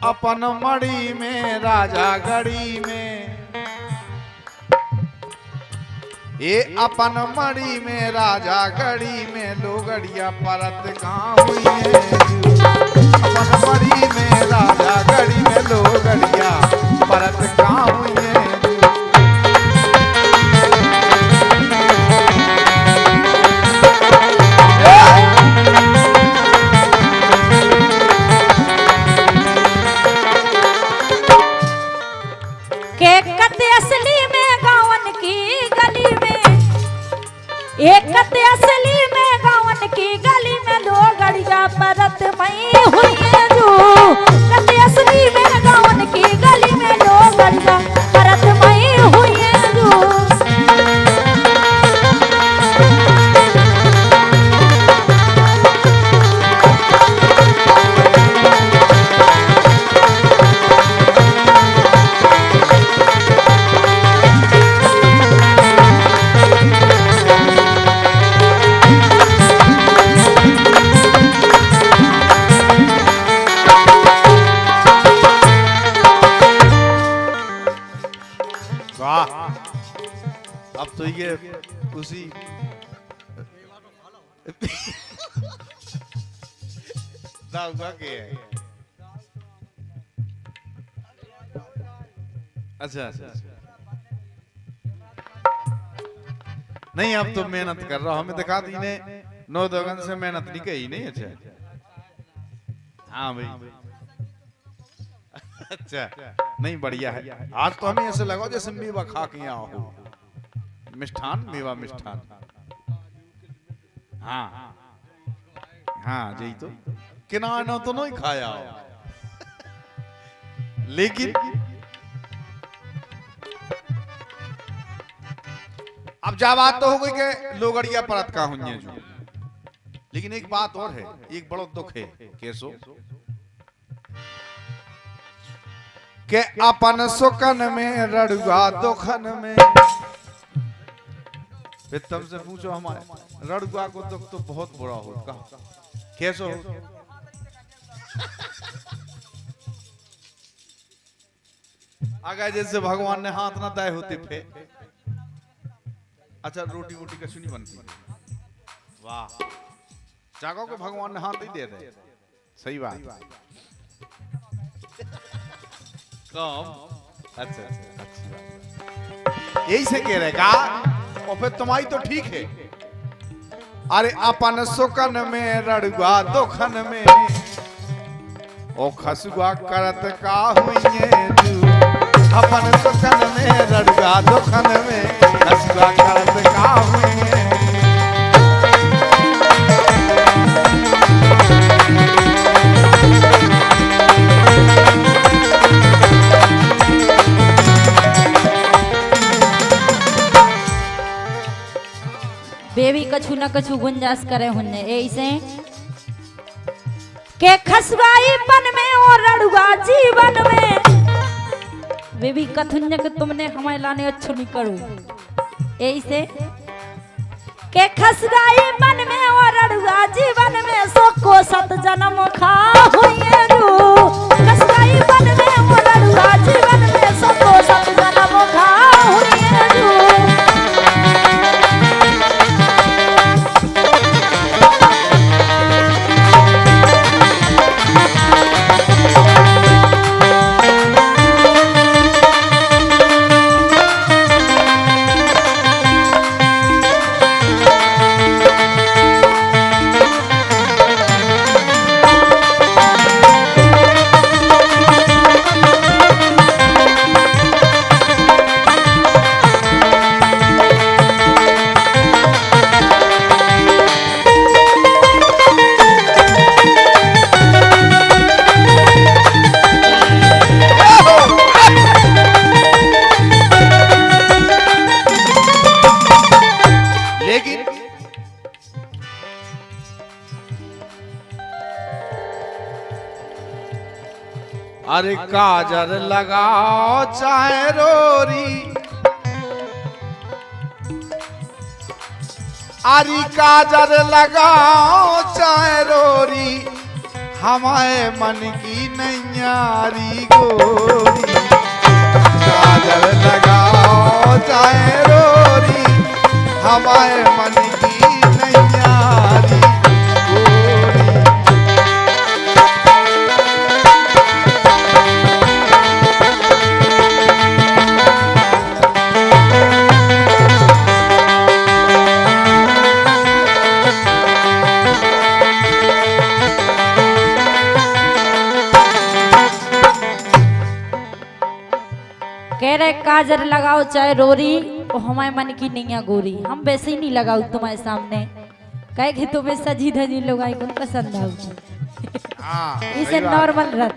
अपन मड़ी में राजा गढ़ी में, ये अपन मड़ी में राजा गढ़ी में लोगड़िया परत कहाँ हुई है। अपन मड़ी में राजा गढ़ी में लोगड़िया परत कहाँ हुई है। एक असली में गावन की गली में लोगड़िया परत मई हुई है जो कते असली में गावन की गली में लोगड़िया परत मई हुई है जो अब तो ये उसी दाऊगा के है। अच्छा नहीं, अब तो मेहनत कर रहा हूं। हमें दिखा दी ने 9 दगन से मेहनत नहीं कही नहीं। अच्छा हाँ भाई, अच्छा नहीं बढ़िया है। आज तो हमें ऐसे लगा जैसे मेवा खा के आओ, मिष्ठान मेवा मिष्ठान। हाँ हाँ यही तो किनारा तो नहीं खाया लेकिन अब जा बात तो हो गई कि लोगड़िया परत का हुई है जो। लेकिन एक बात और है, एक बड़ा दुख है कैसो के अपन सुकन में रड़ुआ दुखन में। फिर तुमसे पूछो हमारे रड़ुआ को दुख तो बहुत बुरा होगा कैसे हो। अगर जैसे भगवान ने हाथ ना दाए होते थे। अच्छा रोटी वोटी कछु नहीं बनती। वाह, जागो को भगवान ने हाथ ही दे दे। सही बात। कम अच्छा अच्छी बात। यही से कह रहे का और फिर तुम्हारी तो ठीक है। अरे अपन सुकन में रड़ुआ दुखन में ओ खसुआ करत का हुई है तू। अपन सुकन में रड़ुआ दुखन में खसुआ करत का हुई है। बेबी कछु न कछु गुंजाइश करे हुन्ने ऐसे के खसवाई पन में और रड़ुआ जीवन में। बेबी कथुन्य के तुमने हमारे लाने अच्छो नहीं करो ऐसे के खसवाई पन में और रड़ुआ जीवन में सोको सत जन्म खा हुई है रू। खसवाई पन में और रड़ुआ जीवन में सोको सत जन्म खा हुई है रू। अरे काजर लगाओ चाहे रोरी, अरे काजर लगाओ चाहे रोरी, हमारे मन की नैयारी गोरी, काजल लगाओ चाहे रोरी, हमारे मन की नैयारी गोरी। कह रहे काजर लगाओ चाहे रोरी, वो हमारे मन की नहीं है गोरी। हम वैसे ही नहीं लगाओ तुम्हारे सामने, कहे कि तुम्हें सजी धजी लोग आई कौन पसंद आओ इसे नॉर्मल रख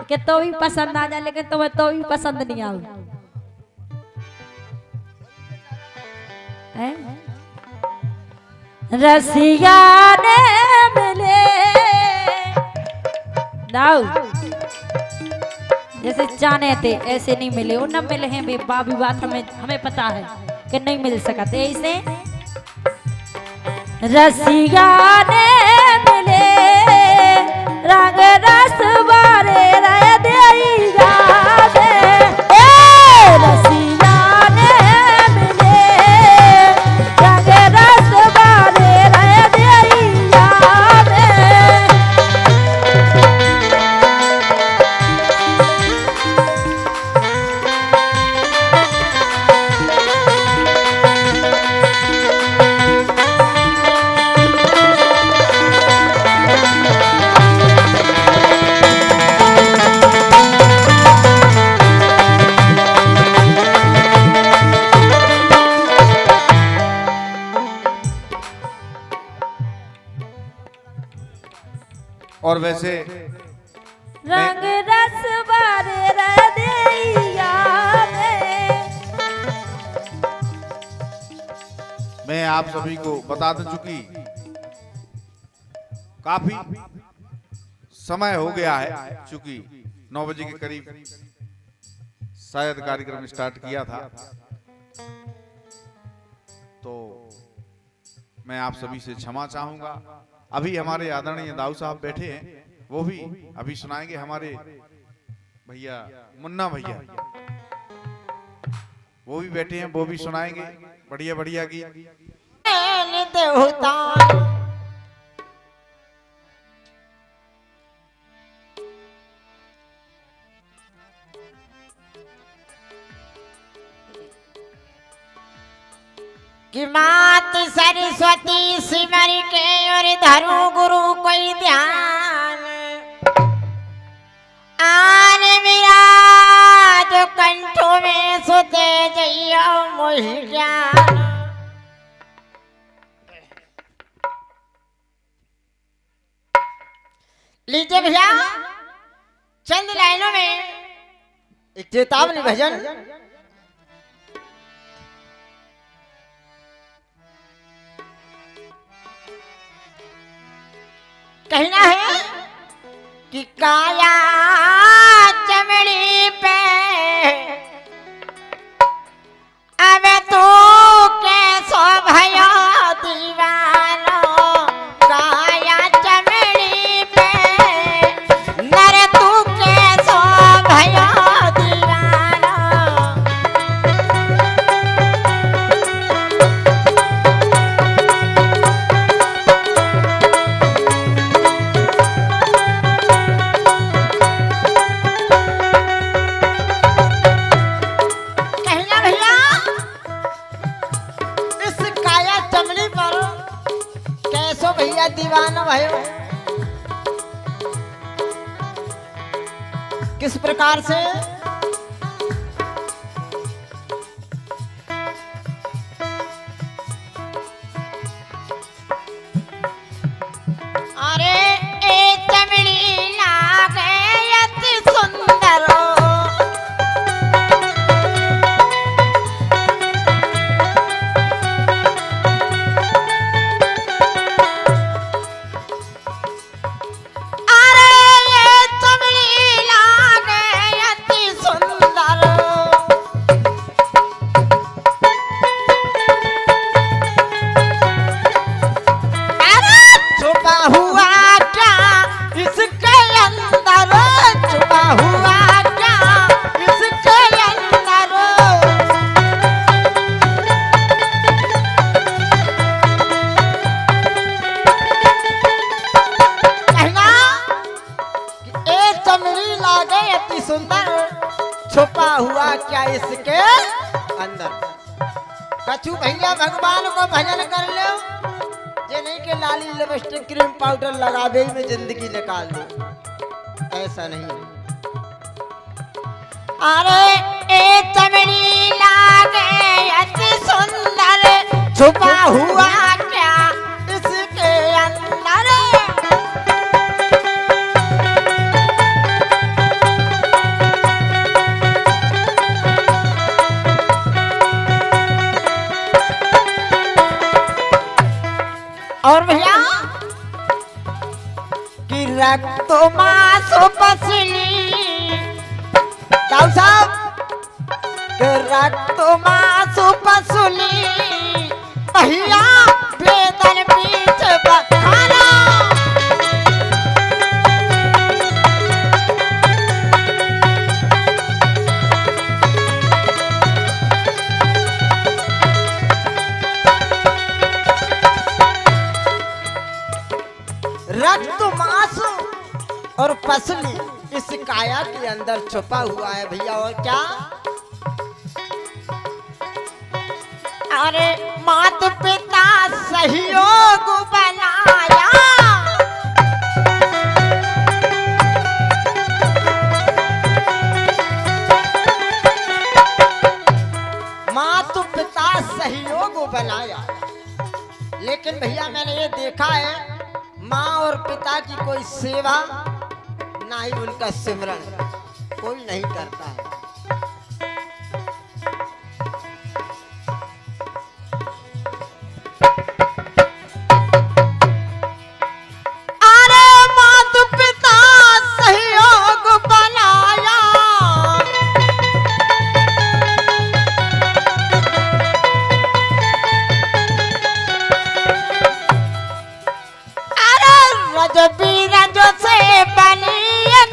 कि तो भी पसंद आ जाए, लेकिन तुम्हें तो भी पसंद नहीं आओ। रसिया ने मिले दाऊ जैसे जाने थे ऐसे नहीं मिले, वो न मिले हैं बेबा भी बात हमें पता है कि नहीं मिल सकते ऐसे। रसिया ने मिले रंग रस बारे रह देगा दे, रसिया ने मिले रंग रस बारे रह देगा दे। और वैसे रंग रस बारे रह देगा मैं आप सभी को बता दूं, चूंकि काफी समय हो गया है, चूंकि 9 बजे के करीब शायद कार्यक्रम स्टार्ट किया था, तो मैं आप सभी से क्षमा चाहूंगा। अभी हमारे आदरणीय दाऊ साहब बैठे हैं, वो भी अभी सुनाएंगे। हमारे भैया मुन्ना भैया वो भी बैठे हैं, वो भी सुनाएंगे बढ़िया बढ़िया गीत। कि मात सरस्वती सिमर के और धरु गुरु कोई ध्यान, आन विराज कंठों में सुते जइयो मोहि ज्ञान। लीजिए भैया चंद लाइनों में एक चेतावनी भजन। कहना है कि काया चमड़ी पे अब तू कैसो भयो दीवानो, काया चमड़ी पे नर तू कैसो भयो दीवानो। भैया दीवाना भयो किस प्रकार से अरे ए चमड़ी लागे अति सुंदर लागे अति सुंदर, छुपा हुआ क्या इसके अंदर। कछु भैया भगवान को भजन कर लो, ये नहीं कि लाली लिपस्टिक क्रीम पाउडर लगावे में जिंदगी निकाल दो, ऐसा नहीं। अरे ए चमड़ी लागे अति सुंदर, छुपा हुआ क्या इसके अंदर। और भैया कि रक्त मांस पसली, दाऊ साहब कि रक्त मांस पसली, भैया बेदन पीछ बखाना। रक्त मांस और पसली इस काया के अंदर छुपा हुआ है भैया। और क्या, अरे मात पिता सहयोग बनाया, मात पिता सहयोग बनाया। लेकिन भैया मैंने ये देखा है, माँ और पिता की कोई सेवा ना ही उनका सिमरन कोई नहीं करता है। अरे माता पिता सहयोग बनाया, रज बीरज से बनी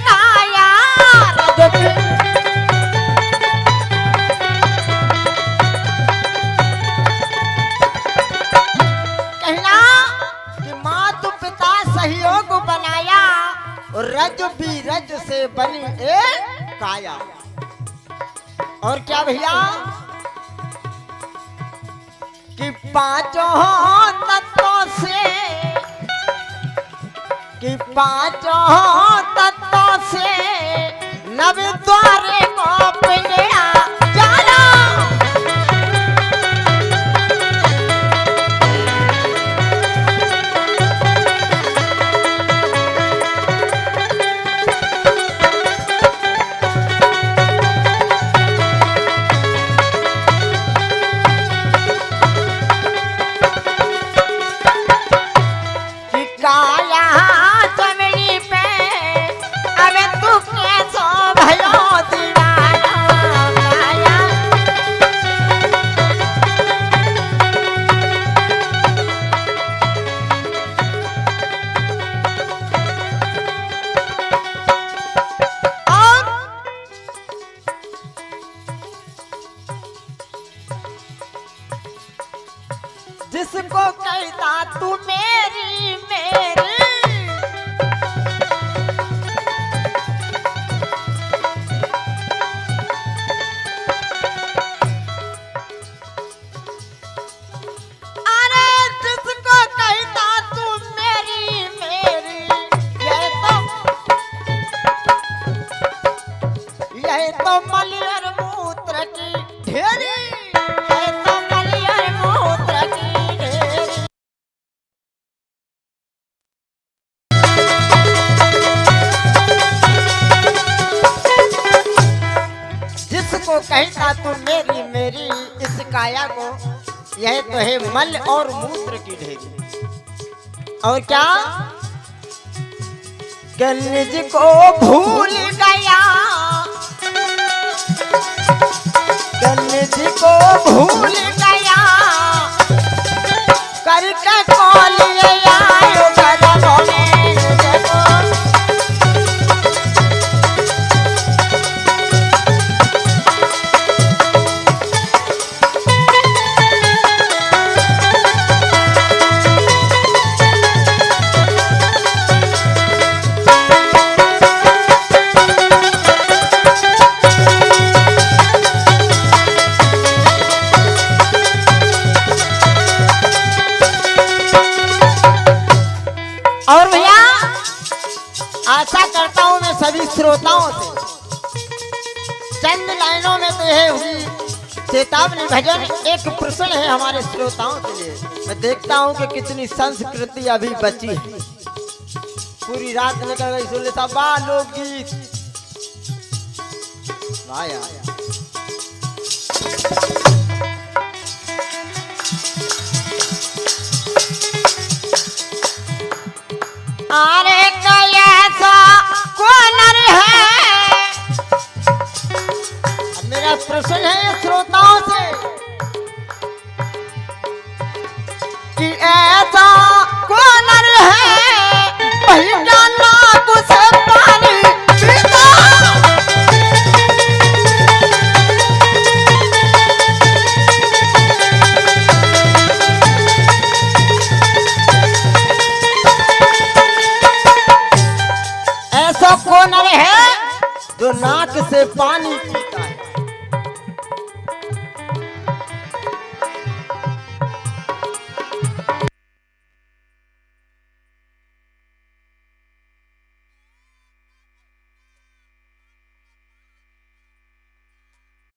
काया, कहना कि माता पिता सहयोग बनाया, रज बीरज से बनी एक काया। और क्या भैया कि पांचों तत्वों से, कि पांचों तत्वों से नव द्वारे को पिंजरा जाना। कि काया जिसको कहता तू मेरी मेरी, अरे जिसको कहता तू मेरी मेरी, यह तो मलियर मूत्र की ढेरी, यह तो मलियर मूत्र की ढेरी। जिसको कहता तू मेरी मेरी, इस काया को यह तो है मल और मूत्र की ढेरी। और क्या कि निज को भूल गया, कि निज को भूल गया, करके कौलिए आयो गरबों में देखो। सभी श्रोताओं से चंद लाइनों में तो यह हुई चेतावनी भजन। एक प्रश्न है हमारे श्रोताओं के लिए। मैं देखता हूँ कि कितनी संस्कृति अभी बची है। पूरी रात निकल गई सुन लेता वाह लोकगीत वाह यार। अरे कैसा कौन है। अब मेरा प्रश्न है श्रोताओं से कि ऐसा कौन है भैया नाक से पानी पीता। ऐसा कौन है जो नाक से पानी